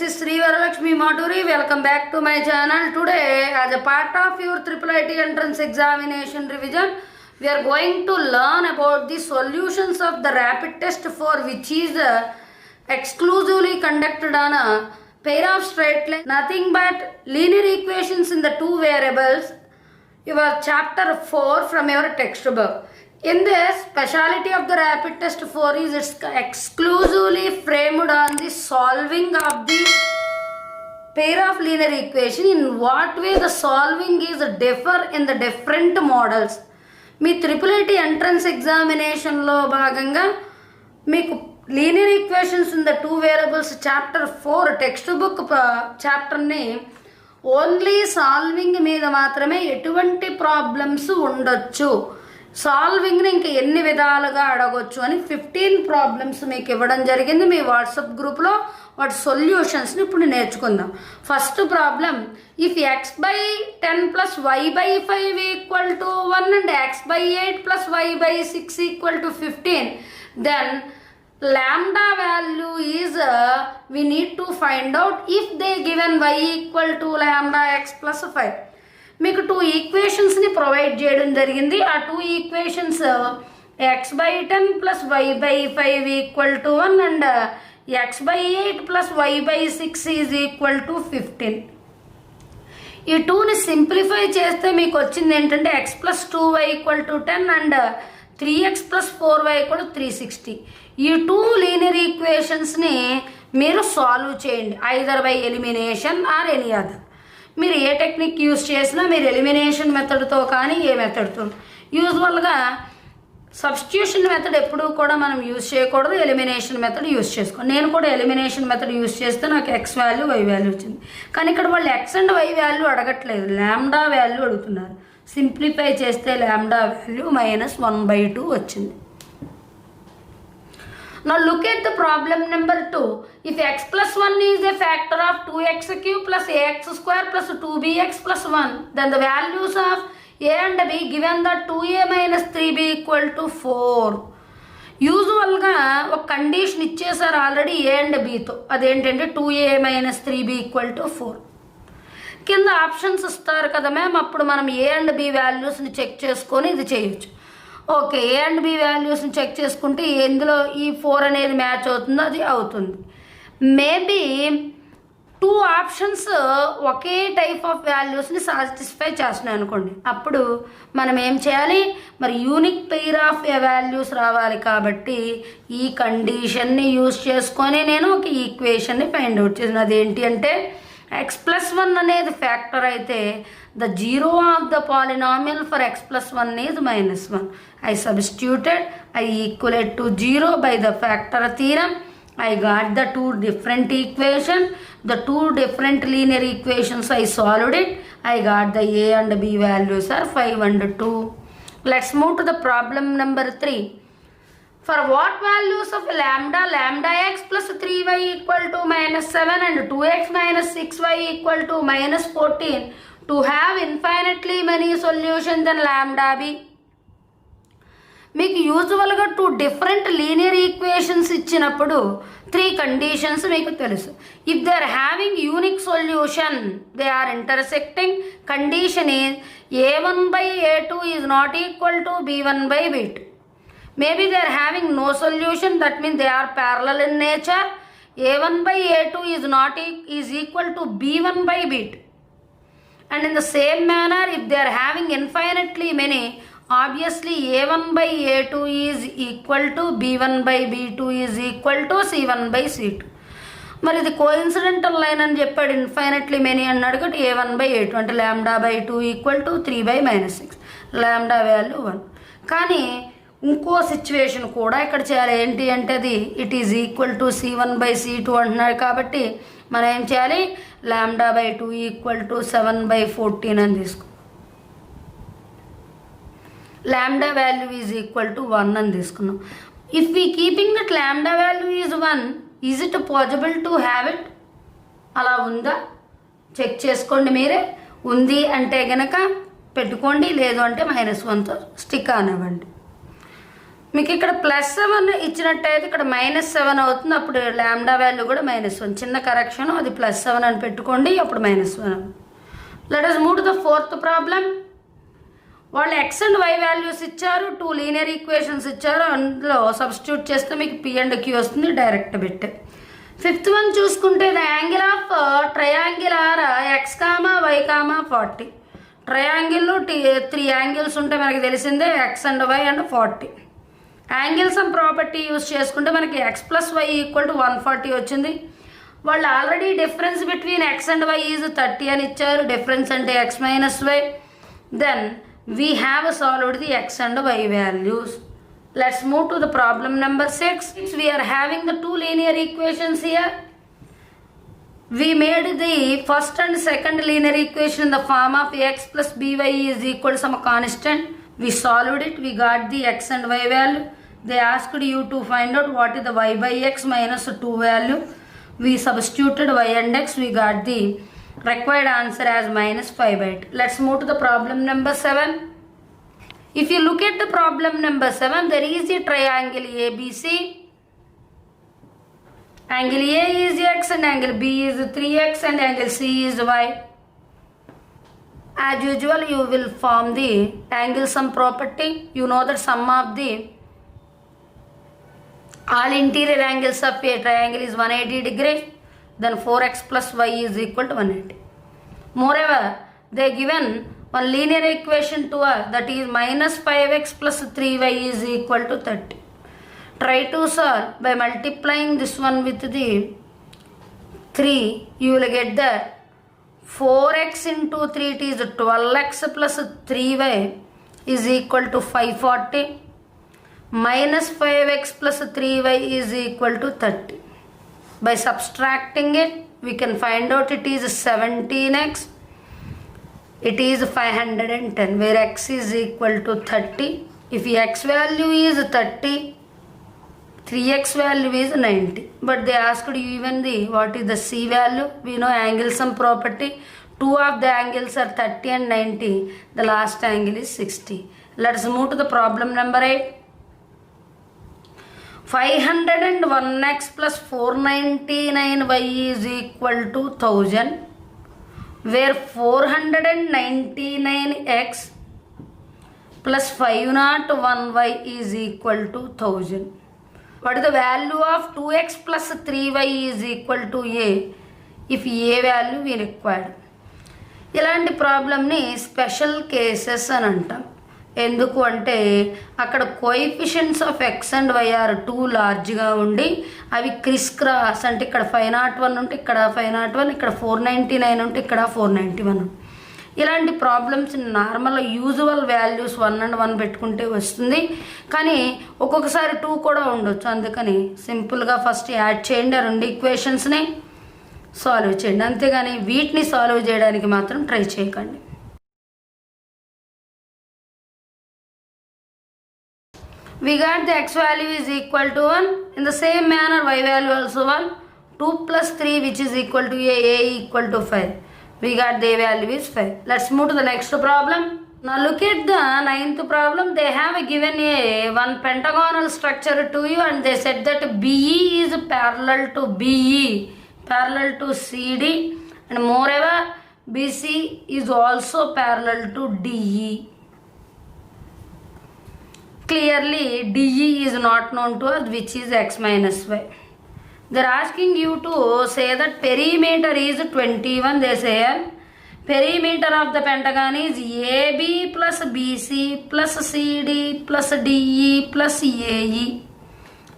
is Sri Varalakshmi Maturi. Welcome back to my channel. Today, as a part of your IIIT entrance examination revision, we are going to learn about the solutions of the rapid test 4, which is exclusively conducted on a pair of straight lines, nothing but linear equations in the two variables. Your chapter 4 from your textbook. In this, speciality of the rapid test 4 is it's exclusively framed on the solving of the pair of linear equation. In what way the solving is differ in the different models. మీ IIIT entrance ఎగ్జామినేషన్లో భాగంగా మీకు linear equations in the two variables chapter 4 text book చాప్టర్ని only solving మీద మాత్రమే ఎటువంటి problems ఉండొచ్చు, సాల్వింగ్ని ఇంకా ఎన్ని విధాలుగా అడగొచ్చు అని 15 ప్రాబ్లమ్స్ మీకు ఇవ్వడం జరిగింది మీ వాట్సాప్ గ్రూప్లో. వాటి సొల్యూషన్స్ని ఇప్పుడు నేర్చుకుందాం. First problem, if x/10 + y/5 = 1 and x/8 + y/6 = 15, then lambda value is we need to find out if they given y = lambda x + 5. మీకు 2 ఈక్వేషన్స్ని ప్రొవైడ్ చేయడం జరిగింది. ఆ 2 equations x/10 + y/5 = 1 and x/8 + y/6 = 15. ఈ 2ని సింప్లిఫై చేస్తే మీకు వచ్చింది ఏంటంటే x + 2y = 10 and 3x + 4y = 360. ఈ 2 లీనియర్ ఈక్వేషన్స్ని మీరు సాల్వ్ చేయండి, either by elimination or any other. మీరు ఏ టెక్నిక్ యూజ్ చేసినా మీరు ఎలిమినేషన్ మెథడ్తో కానీ ఏ మెథడ్తో, యూజువల్గా సబ్స్టిట్యూషన్ మెథడ్ ఎప్పుడూ కూడా మనం యూజ్ చేయకూడదు, ఎలిమినేషన్ మెథడ్ యూజ్ చేసుకోండి. నేను కూడా ఎలిమినేషన్ మెథడ్ యూజ్ చేస్తే నాకు ఎక్స్ వాల్యూ వై వాల్యూ వచ్చింది. కానీ ఇక్కడ వాళ్ళు ఎక్స్ అండ్ వై వాల్యూ అడగట్లేదు, ల్యాండా వాల్యూ అడుగుతున్నారు. సింప్లిఫై చేస్తే ల్యాండా వాల్యూ -1/2 వచ్చింది. Now look at the problem number 2. If x + 1 is a factor of 2x³ + ax² + 2bx + 1, then the values of a and b given that 2a - 3b = 4. యూజువల్గా ఒక condition ఇచ్చేసారు already A and బీతో, అదేంటంటే 2a - 3b = 4. కింద options ఇస్తారు కదా ma'am, అప్పుడు మనం A and B వాల్యూస్ని చెక్ చేసుకొని ఇది చేయొచ్చు. ఓకే, ఏ అండ్ బి వాల్యూస్ని చెక్ చేసుకుంటే ఎందులో ఈ 4 అనేది మ్యాచ్ అవుతుందో అది అవుతుంది. మేబీ 2 ఆప్షన్స్ ఒకే టైప్ ఆఫ్ వాల్యూస్ని సాటిస్ఫై చేస్తున్నాయి అనుకోండి, అప్పుడు మనం ఏం చేయాలి, మరి యూనిక్ పెయిర్ ఆఫ్ వాల్యూస్ రావాలి. కాబట్టి ఈ కండిషన్ని యూజ్ చేసుకొని నేను ఒక ఈక్వేషన్ని ఫైండ్ అవుట్ చేసిన. అదేంటి అంటే x + 1 అనేది ఫ్యాక్టర్ అయితే the zero of the polynomial for x + 1 is -1. I substituted, I equate to 0 by the factor theorem. I got the 2 different equations, the 2 different linear equations. I solved it. I got the a and b values are 5 and 2. Let's move to the problem number 3. For what values of lambda x + 3y = -7 and 2x - 6y = -14 to have infinitely many solutions than lambda b? మీకు యూజువల్గా 2 different linear equations ఇచ్చినప్పుడు 3 conditions మీకు తెలుసు. If they are having unique solution, they are intersecting, condition is a1/a2 is not equal to b1/b2. Maybe they are having no solution, that means they are parallel in nature. a1/a2 is equal to b1/b2. And in the same manner, if they are having infinitely many, obviously a1/a2 is equal to b1/b2 is equal to c1/c2. మరి ఇది coincidental line అని చెప్పాడు, infinitely many అన్నాడు కాబట్టి a1/a2 అంటే λ/2 = 3/-6, lambda value 1. కానీ ఇంకో situation కూడా ఇక్కడ చేయాలి. ఏంటి అంటే అది it is equal to c1/c2 అంటున్నాడు కాబట్టి మనం ఏం చేయాలి, λ/2 = 7/14 అని తీసుకో, lambda value is equal to 1 అని తీసుకున్నాం. If we keeping that lambda value is 1, is it possible to have it? అలా ఉందా చెక్ చేసుకోండి మీరే. ఉంది అంటే గనక పెట్టుకోండి, లేదు అంటే -1తో స్టిక్ అనివ్వండి. మీకు ఇక్కడ +7 ఇచ్చినట్టయితే ఇక్కడ -7 అవుతుంది. అప్పుడు లాంబ్డా వాల్యూ కూడా -1. చిన్న కరెక్షన్, అది +7 అని పెట్టుకోండి, అప్పుడు -1. Let us move to the fourth problem. వాళ్ళు x అండ్ y వాల్యూస్ ఇచ్చారు, 2 లీనియర్ ఈక్వేషన్స్ ఇచ్చారు, అందులో సబ్స్టిట్యూట్ చేస్తే మీకు p అండ్ q వస్తుంది, డైరెక్ట్ బిట్. ఫిఫ్త్ వన్ చూసుకుంటే the angle of triangle are x, y, 40. ట్రయాంగిల్లో 3 యాంగిల్స్ ఉంటే మనకి తెలిసిందే, x and y and 40. Angle sum property use చేసుకుంటే మనకి x + y = 140 వచ్చింది. వాళ్ళు already difference between x and y is 30 అని ఇచ్చారు. డిఫరెన్స్ అంటే x - y. Then we have solved the x and y values. Let's move to the problem number 6. We are having the 2 linear equations here. We made the first and second linear equation in the form of x plus by is equal to some constant. We solved it. We got the x and y value. They asked you to find out what is the y by x minus 2 value. We substituted y and x. We got the required answer as -5/8. Let's move to the problem number 7. If you look at the problem number 7, there is a triangle ABC. Angle A is x and angle B is 3x and angle C is y. As usual, you will form the angle sum property. You know that sum of the all interior angles of a triangle is 180 degrees. Then 4x plus y is equal to 180. Moreover, they given one linear equation to us, that is -5x plus 3y is equal to 30. Try to solve by multiplying this one with the 3. You will get that 4x into 3, it is 12x plus 3y is equal to 540. -5x plus 3y is equal to 30. By subtracting it, we can find out it is 17x. It is 510, where x is equal to 30. If x value is 30, 3x value is 90. But they asked you even the what is the c value. We know angle sum property. 2 of the angles are 30 and 90. The last angle is 60. Let's move to the problem number 8. 501x plus 499y is equal to 1000, where 499x plus 501y is equal to 1000. What is the value of 2x plus 3y is equal to a if a value we required? ఇలాంటి ప్రాబ్లమ్ని special cases అని అంటాం. ఎందుకు అంటే అక్కడ coefficients of x and y are 2 లార్జ్గా ఉండి అవి క్రిస్ క్రాస్, అంటే ఇక్కడ 501 ఉంటే ఇక్కడ 501, ఇక్కడ 499 ఉంటే ఇక్కడ 491. ఇలాంటి problems normal usual values 1 and 1 పెట్టుకుంటే వస్తుంది, కానీ ఒక్కొక్కసారి 2 కూడా ఉండొచ్చు. అందుకని సింపుల్గా ఫస్ట్ యాడ్ చేయండి, ఆ 2 ఈక్వేషన్స్ని సాల్వ్ చేయండి, అంతేగాని వీటిని సాల్వ్ చేయడానికి మాత్రం ట్రై చేయకండి. We got the x value is equal to 1. In the same manner, y value also 1. 2 plus 3 which is equal to a equal to 5. We got the value is 5. Let's move to the next problem. Now look at the 9th problem. They have given one pentagonal structure to you and they said that BE is parallel to BE, parallel to CD, and moreover BC is also parallel to DE. Clearly DE is not known to us, which is x minus y. They're asking you to say that perimeter is 21. They say perimeter of the pentagon is AB plus BC plus CD plus DE plus AE.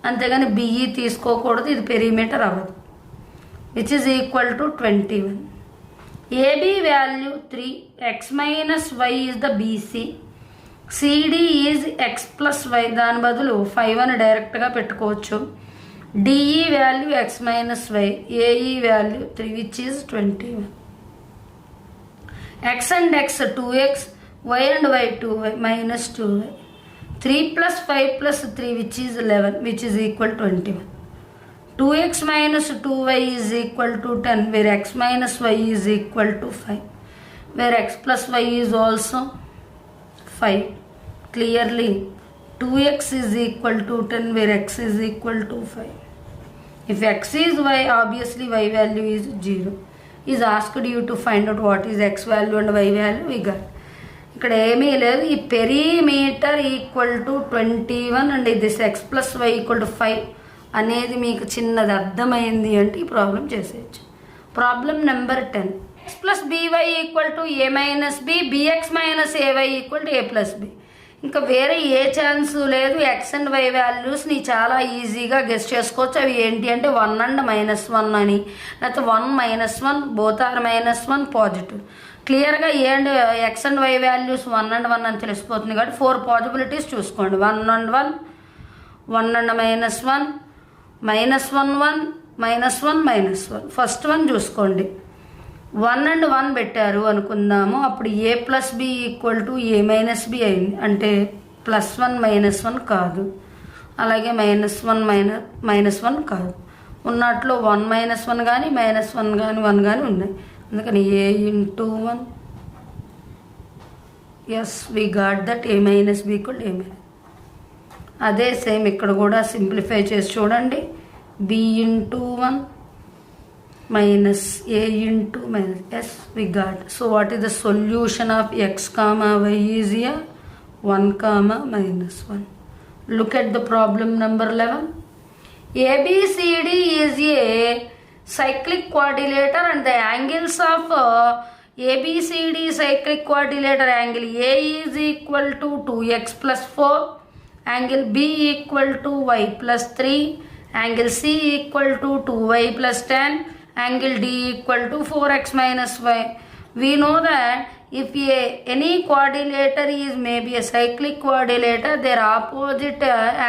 అంతేగాని BE తీసుకోకూడదు, ఇది perimeter అవ్వదు. which is equal to 21. AB value 3, x minus y is the BC. CD is x plus y, దాని బదులు 5 అని డైరెక్ట్గా పెట్టుకోవచ్చు. DE value x minus y, AE value 3 which is 21. X and x 2x, y and y 2y minus 2y. 3 plus 5 plus 3 which is 11 which is equal 21. 2x minus 2y is equal to 10, where x minus y is equal to 5, where x plus y is also 5. Clearly 2x is equal to 10 where x is equal to 5. If x is y, obviously y value is 0. Is asked you to find out what is x value and y value. We got. ఇక్కడ ఏమీ లేదు. ఈ perimeter equal to 21 and this X plus Y equal to 5 అనేది మీకు చిన్నది అర్థమైంది అంటే ఈ ప్రాబ్లం చేసేయచ్చు. Problem number 10. X plus B Y equal to A minus B, B X minus A Y equal to A plus B. ఇంకా వేరే ఏ ఛాన్స్ లేదు. ఎక్స్ అండ్ వై వాల్యూస్ని చాలా ఈజీగా గెస్ చేసుకోవచ్చు. అవి ఏంటి అంటే 1 అండ్ -1 అని, లేకపోతే 1 -1 బోత్ ఆర్ -1 పాజిటివ్. క్లియర్గా A and X and Y values 1 and 1 అని తెలిసిపోతుంది కాబట్టి 4 పాజిబిలిటీస్ చూసుకోండి. 1 and 1, 1 and -1, -1, 1, -1, -1. ఫస్ట్ వన్ చూసుకోండి. 1 and 1 పెట్టారు అనుకుందాము. అప్పుడు A plus B equal to A minus B అయింది. అంటే +1 -1 కాదు, అలాగే -1 -1 కాదు. ఉన్నట్లో 1 -1 కానీ -1 కానీ 1 కానీ ఉన్నాయి. అందుకని A into 1. Yes, we got that A minus B equal A minus. అదే సేమ్ ఇక్కడ కూడా సింప్లిఫై చేసి చూడండి. B into 1 minus a into minus s we got. So what is the solution of x comma y is here? 1 comma -1. Look at the problem number 11. ABCD is a cyclic quadrilateral and the angles of ABCD cyclic quadrilateral angle A is equal to 2x plus 4, angle B equal to y plus 3, angle C equal to 2y plus 10, angle D equal to 4x minus y. We know that if any quadrilateral is maybe a cyclic quadrilateral, their opposite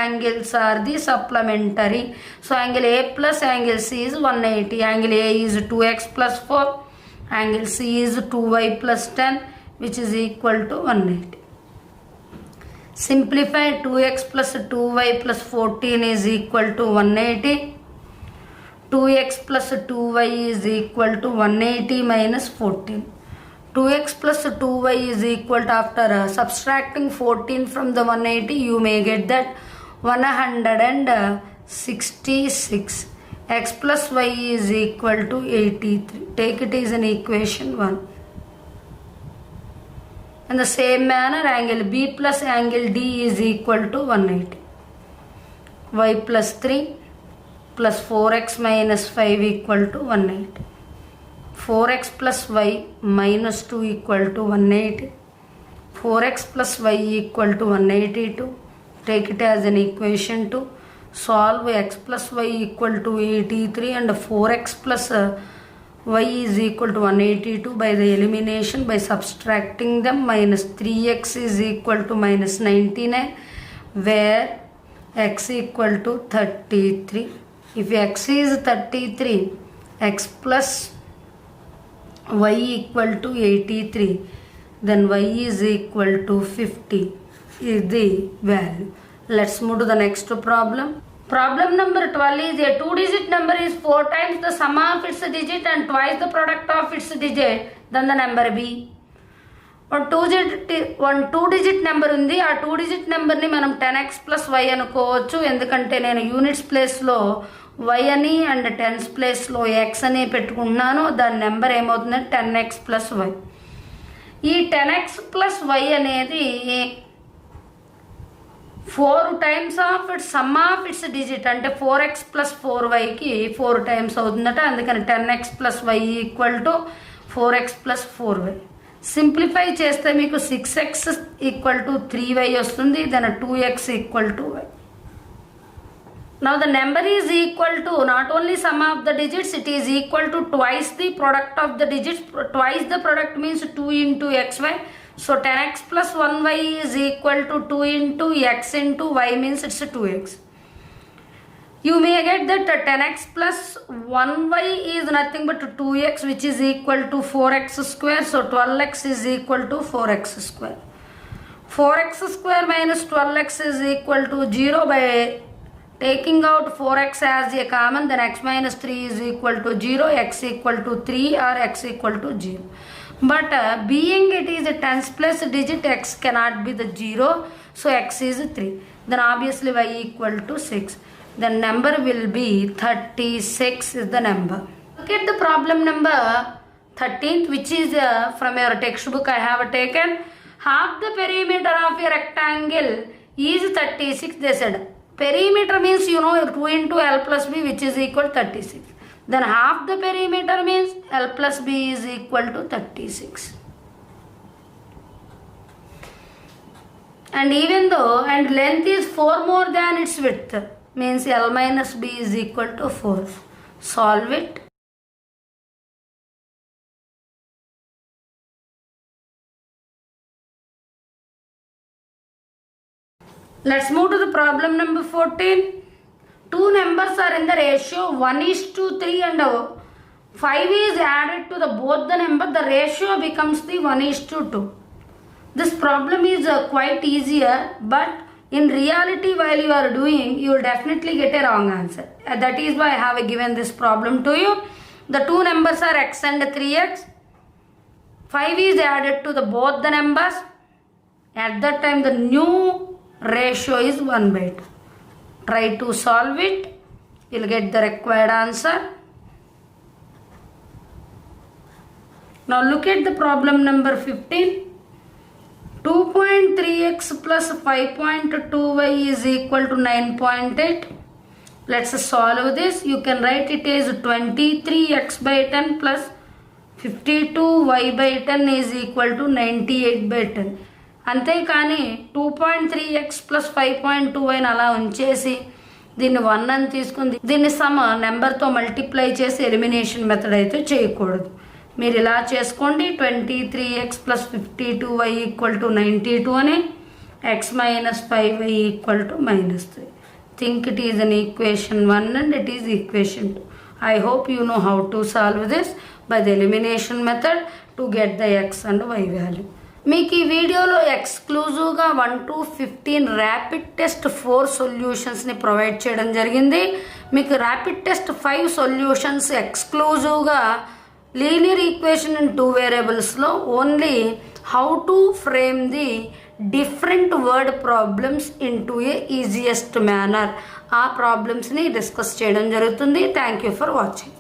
angles are the supplementary. So angle A plus angle C is 180. Angle A is 2x plus 4. Angle C is 2y plus 10, which is equal to 180. Simplify. 2x plus 2y plus 14 is equal to 180. 2x plus 2y is equal to 180 minus 14. 2x plus 2y is equal to, after subtracting 14 from the 180, you may get that 166. X plus y is equal to 83. Take it as an equation 1. In the same manner, angle B plus angle D is equal to 180. Y plus 3 plus 4x minus 5 equal to 180. 4x plus y minus 2 equal to 180. 4x plus y equal to 182. Take it as an equation 2. Solve x plus y equal to 83 and 4x plus y is equal to 182 by the elimination by subtracting them. Minus 3x is equal to minus 99, where x equal to 33. If x is 33, x plus y equal to 83, then y is equal to 50 is the value. Let's move to the next problem. Problem number 12 is a 2-digit number is 4 times the sum of its digit and twice the product of its digit than the number b. one 2-digit number ఉంది. ఆ 2-digit నెంబర్ని మనం 10x plus y అనుకోవచ్చు. ఎందుకంటే నేను units ప్లేస్లో y అని and tens ప్లేస్లో x అని పెట్టుకుంటున్నాను. దాని నెంబర్ ఏమవుతుందంటే 10x plus y. ఈ 10x plus y అనేది 4 times of it's some of it's digit, అంటే 4x plus 4yకి 4 times అవుతుందట. అందుకని 10x plus y equal to 4x plus 4y. Simplify చేస్తే మీకు 6x ఈక్వల్ టు 3y వస్తుంది. Then 2x equal to y. Now the number is equal to not only sum of the digits, it is equal to twice the product of the digits. Twice the product means 2 into xy. So 10x plus 1y is equal to 2 into x into y means it's 2x. You may get that 10x plus 1y is nothing but 2x, which is equal to 4x square. So 12x is equal to 4x square. 4x square minus 12x is equal to 0 by taking out 4x as a common. Then x minus 3 is equal to 0, x equal to 3 or x equal to 0. But being it is a tens place digit, x cannot be the 0, so x is 3. then obviously y equal to 6. The number will be 36 is the number. Look at the problem number 13th, which is from your textbook I have taken. Half the perimeter of a rectangle is 36. They said perimeter means 2 into L plus B, which is equal to 36. Then half the perimeter means L plus B is equal to 36. And even though length is 4 more than its width, means L minus B is equal to 4. Solve it. Let's move to the problem number 14. Two numbers are in the ratio 1:3 and 5 is added to both the number. The ratio becomes the 1:2. This problem is quite easier, but in reality while you are doing, you will definitely get a wrong answer. That is why I have given this problem to you. The two numbers are x and 3x. 5 is added to both the numbers. At that time the new ratio is 1/2. Try to solve it. You'll get the required answer. Now look at the problem number 15. 2.3x plus 5.2y is equal to 9.8. Let's solve this. You can write it as 23x by 10 plus 52y by 10 is equal to 98 by 10. అంతేకాని 2.3x plus 5.2y అలా ఉంచేసి దీన్ని 1 అని తీసుకుని దీన్ని సమ నెంబర్తో multiply చేసి ఎలిమినేషన్ మెథడ్ అయితే చేయకూడదు. మీరు ఇలా చేసుకోండి. 23x plus 52y equal to 92 అని, x minus 5y equal to -3. Think it is an equation 1 and it is equation 2. I hope you know how to solve this by the elimination method to get the x and y value. మీకు ఈ వీడియోలో ఎక్స్క్లూజివ్గా 1 to 15 rapid test 4 సొల్యూషన్స్ని provide చేయడం జరిగింది. మీకు rapid test 5 solutions ఎక్స్క్లూజివ్గా linear equation in 2 వేరియబుల్స్లో only how to frame the different word problems in to A easiest manner ఆ ప్రాబ్లమ్స్ని డిస్కస్ చేయడం జరుగుతుంది. Thank you for watching.